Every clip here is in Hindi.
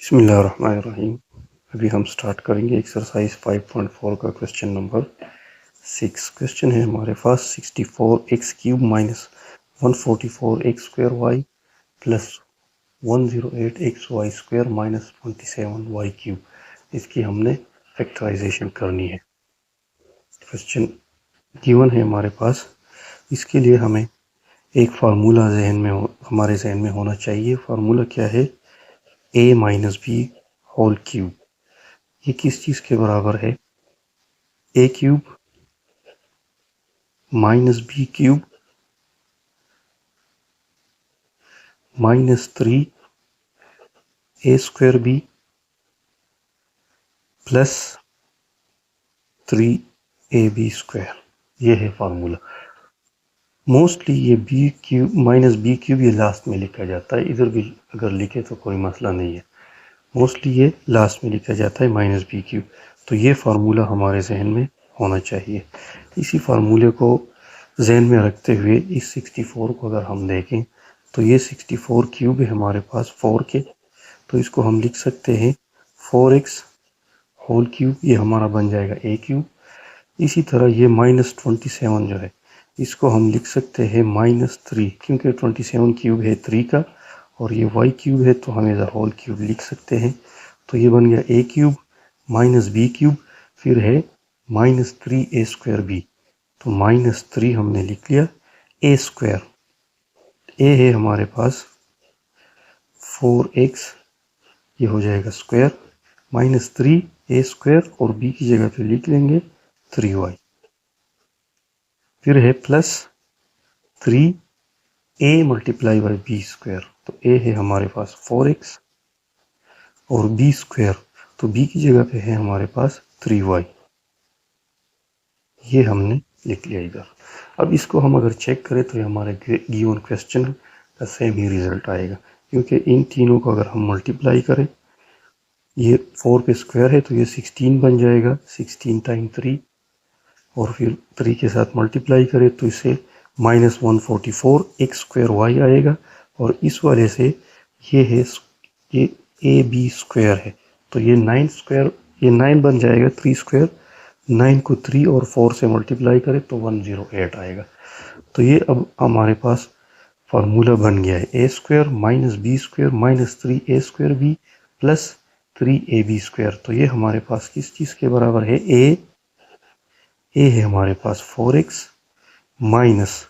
बिस्मिल्लाहिर्रहमानिर्रहीम। अभी हम स्टार्ट करेंगे एक्सरसाइज 5.4 का क्वेश्चन नंबर 6। क्वेश्चन है हमारे पास 64x³ minus 144x² plus 108xy² minus 27y³। इसकी हमने फैक्टराइजेशन करनी है। क्वेश्चन गिवन है हमारे पास। इसके लिए हमें एक फार्मूला हमारे जहन में होना चाहिए। फार्मूला क्या है? a minus B whole cube. ये किस चीज़ के बराबर है? a cube minus B cube minus 3a² plus 3ab²। ये है फार्मूला। मोस्टली ये B cube minus B cube ये लास्ट में लिखा जाता है। इधर भी अगर लिखे तो कोई मसला नहीं है। मोस्टली ये लास्ट में लिखा जाता है माइनस बी क्यूब। तो ये फार्मूला हमारे जहन में होना चाहिए। इसी फार्मूले को जहन में रखते हुए इस 64 को अगर हम देखें तो ये 64 क्यूब है हमारे पास 4 के। तो इसको हम लिख सकते हैं 4x होल क्यूब। ये हमारा बन जाएगा a क्यूब। इसी तरह ये माइनस 27 जो है इसको हम लिख सकते हैं माइनस 3, क्योंकि 27 क्यूब है 3 का और ये y क्यूब है तो हम एज होल क्यूब लिख सकते हैं। तो ये बन गया a cube minus B cube, फिर है माइनस 3a²b। तो माइनस 3 हमने लिख लिया। a², a है हमारे पास 4x, ये हो जाएगा स्क्वायर, माइनस 3a² और b की जगह पे लिख लेंगे 3y। फिर है plus 3a multiply by b²। तो a है हमारे पास 4x और b², तो b की जगह पे है हमारे पास 3y। ये हमने लिख लिया इधर। अब इसको हम अगर चेक करें तो ये हमारे गिवन क्वेश्चन का सेम ही रिजल्ट आएगा, क्योंकि इन तीनों को अगर हम मल्टीप्लाई करें, ये 4 पे स्क्वायर है तो ये 16 बन जाएगा, 16 टाइम 3, और फिर 3 के साथ मल्टीप्लाई करें तो इसे माइनस 144x² आएगा। और इस वाले से ये है ये ab² है तो ये 9², ये 9 बन जाएगा 3²। 9 को 3 और 4 से मल्टीप्लाई करें तो 108 आएगा। तो ये अब हमारे पास फार्मूला बन गया है a² minus b² minus 3a²b plus 3ab²। तो ये हमारे पास किस चीज़ के बराबर है? a है हमारे पास 4x माइनस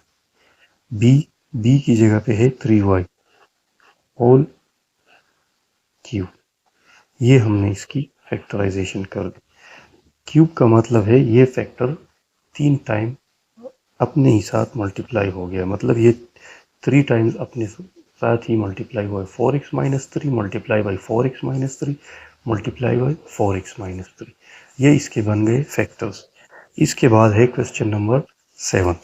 b की जगह पे है 3y होल क्यूब। ये हमने इसकी फैक्टराइजेशन कर दी। क्यूब का मतलब है ये फैक्टर 3 टाइम अपने ही साथ मल्टीप्लाई हो गया, मतलब ये 3 टाइम्स अपने साथ ही मल्टीप्लाई हुआ है। 4x minus 3 multiply by 4x minus 3 multiply by 4x minus 3। ये इसके बन गए फैक्टर्स। इसके बाद है क्वेश्चन नंबर 7।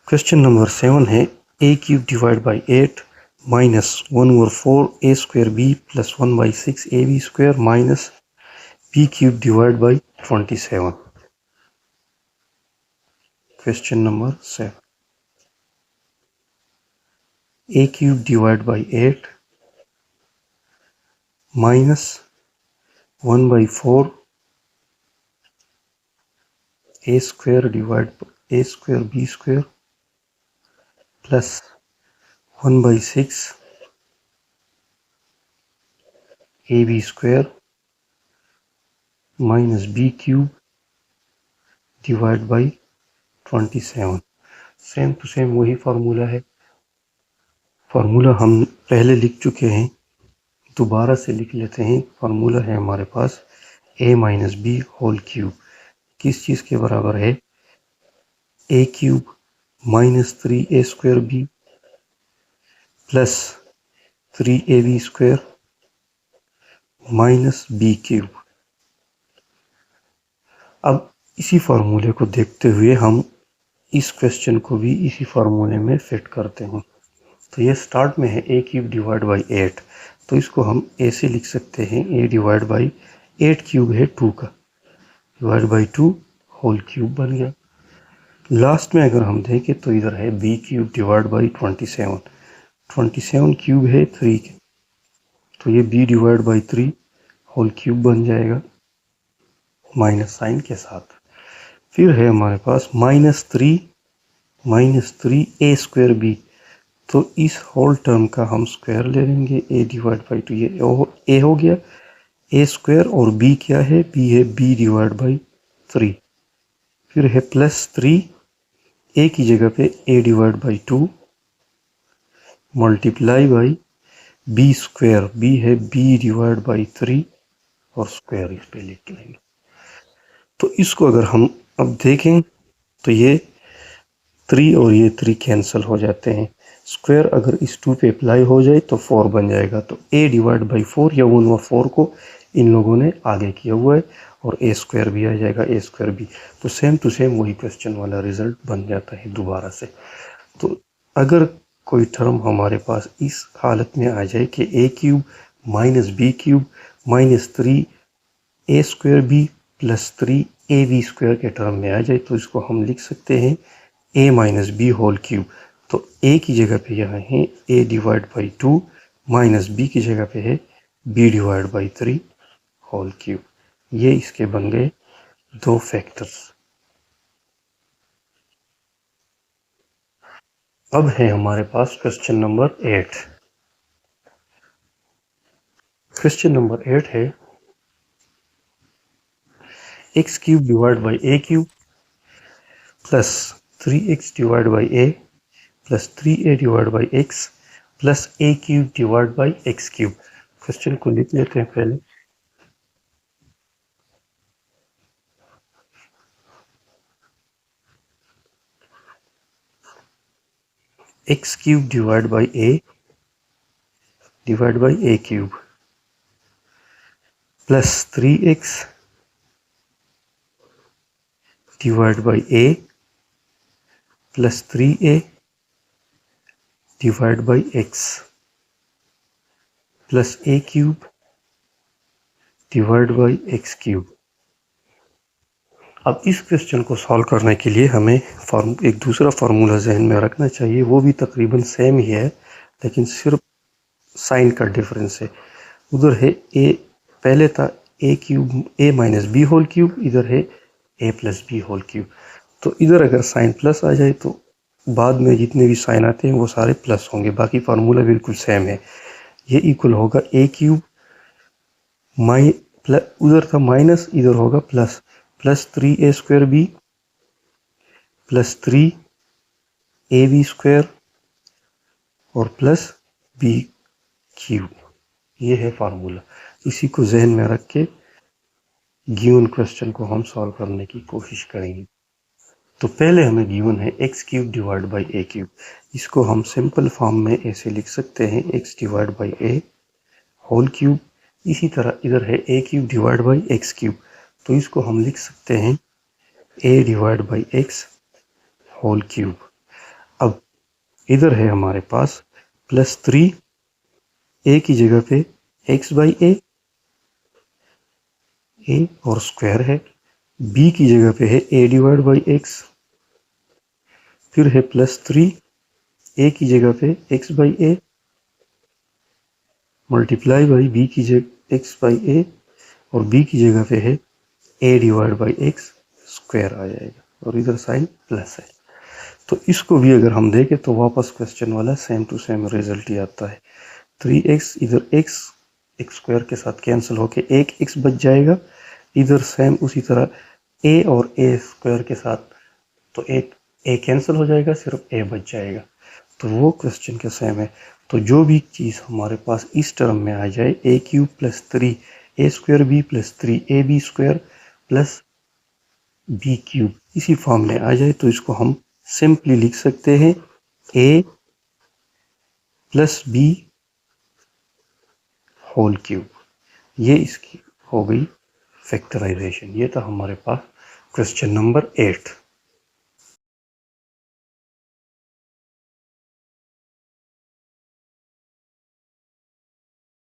क्वेश्चन नंबर 7 है a³ divide by 8 minus 1/4a²b plus 1/6ab² minus b³ divide by 27। Question number 7, a³ divide by 8 minus 1/4 a² divide a²b² plus 1/6 ab² minus b³ divide by 27। Same to same वही फार्मूला है। फार्मूला हम पहले लिख चुके हैं, दोबारा से लिख लेते हैं। फार्मूला है हमारे पास a minus B whole cube. किस चीज़ के बराबर है? a³ minus 3a²b plus 3ab² minus b³। अब इसी फार्मूले को देखते हुए हम इस क्वेश्चन को भी इसी फार्मूले में फिट करते हैं। तो ये स्टार्ट में है a³ डिवाइड बाई 8, तो इसको हम ऐसे लिख सकते हैं a डिवाइड बाई 8³ है 2 का, डिवाइड बाई 2 होल क्यूब बन गया। लास्ट में अगर हम देखें तो इधर है b³ डिवाइड बाई 27, 27 क्यूब है 3, तो ये b divide by 3 whole cube बन जाएगा माइनस साइन के साथ। फिर है हमारे पास -3 a स्क्वायर b, तो इस होल टर्म का हम स्क्वायर ले लेंगे a डिवाइड बाई 2, ये a हो गया a स्क्वायर, और b क्या है, b है b डिवाइड बाई 3। फिर है +3 a की जगह पे a divide by 2 multiply by b square, b है b डिवाइड बाई 3 और स्क्वायर इस पे लिख लेंगे। तो इसको अगर हम अब देखें तो ये 3 और ये 3 कैंसिल हो जाते हैं। स्क्वायर अगर इस 2 पे अप्लाई हो जाए तो 4 बन जाएगा, तो a डिवाइड बाई 4 या 1/4 को इन लोगों ने आगे किया हुआ है, और a स्क्वायर भी आ जाएगा, a स्क्वायर भी। तो सेम टू सेम वही क्वेश्चन वाला रिजल्ट बन जाता है दोबारा से। तो अगर कोई टर्म हमारे पास इस हालत में आ जाए कि a cube minus b cube minus 3 a square b plus 3 ab square के टर्म में आ जाए, तो इसको हम लिख सकते हैं a minus b whole cube. तो a की जगह पे यहाँ है a divide by 2 minus b की जगह पे है b divide by 3 whole cube. ये इसके बन गए दो फैक्टर्स। अब है हमारे पास क्वेश्चन नंबर 8। क्वेश्चन नंबर 8 है x cube divide by a cube plus 3x divide by a plus 3a divide by x plus a cube divide by x cube. Question को लिख लेते हैं पहले। x cube divide by a divide by a cube plus 3x divide by a plus 3a divide by x plus a cube divide by x cube. अब इस क्वेश्चन को सॉल्व करने के लिए हमें एक दूसरा फार्मूला जहन में रखना चाहिए, वो भी तकरीबन सेम ही है लेकिन सिर्फ साइन का डिफरेंस है। उधर है a, पहले था a cube a minus B whole cube, इधर है a plus B whole cube. तो इधर अगर साइन प्लस आ जाए तो बाद में जितने भी साइन आते हैं वो सारे प्लस होंगे, बाकी फार्मूला बिल्कुल सेम है। ये इक्वल होगा a क्यूब उधर था माइनस, इधर होगा plus, plus 3a square b plus 3ab square और प्लस b क्यूब। ये है फार्मूला। इसी को जहन में रख के गिवन क्वेश्चन को हम सॉल्व करने की कोशिश करेंगे। तो पहले हमें गिवन है x cube divide by a cube. इसको हम सिंपल फॉर्म में ऐसे लिख सकते हैं x divide by a whole cube. इसी तरह इधर है a cube divide by x cube, तो इसको हम लिख सकते हैं a divide by x whole cube. अब इधर है हमारे पास प्लस 3 a की जगह पे x बाई a और स्क्वायर है, b की जगह पे है a डिवाइड बाई x, फिर है प्लस 3 a की जगह पे x by a multiply by b की जगह x बाई a और b की जगह पे है a divide by x square आ जाएगा, और इधर साइन प्लस है। तो इसको भी अगर हम देखें तो वापस क्वेश्चन वाला सेम टू सेम रिजल्ट ही आता है। 3x इधर x स्क्वायर के साथ कैंसिल होके एक x बच जाएगा, इधर सेम उसी तरह a और a स्क्वायर के साथ तो एक a कैंसिल हो जाएगा, सिर्फ a बच जाएगा। तो वो क्वेश्चन के सेम है। तो जो भी चीज़ हमारे पास इस टर्म में आ जाए a cube plus 3a square b plus 3ab square plus b cube इसी फॉर्म में आ जाए, तो इसको हम सिंपली लिख सकते हैं a plus b whole cube. ये इसकी हो गई फैक्टराइजेशन। ये था हमारे पास क्वेश्चन नंबर 8।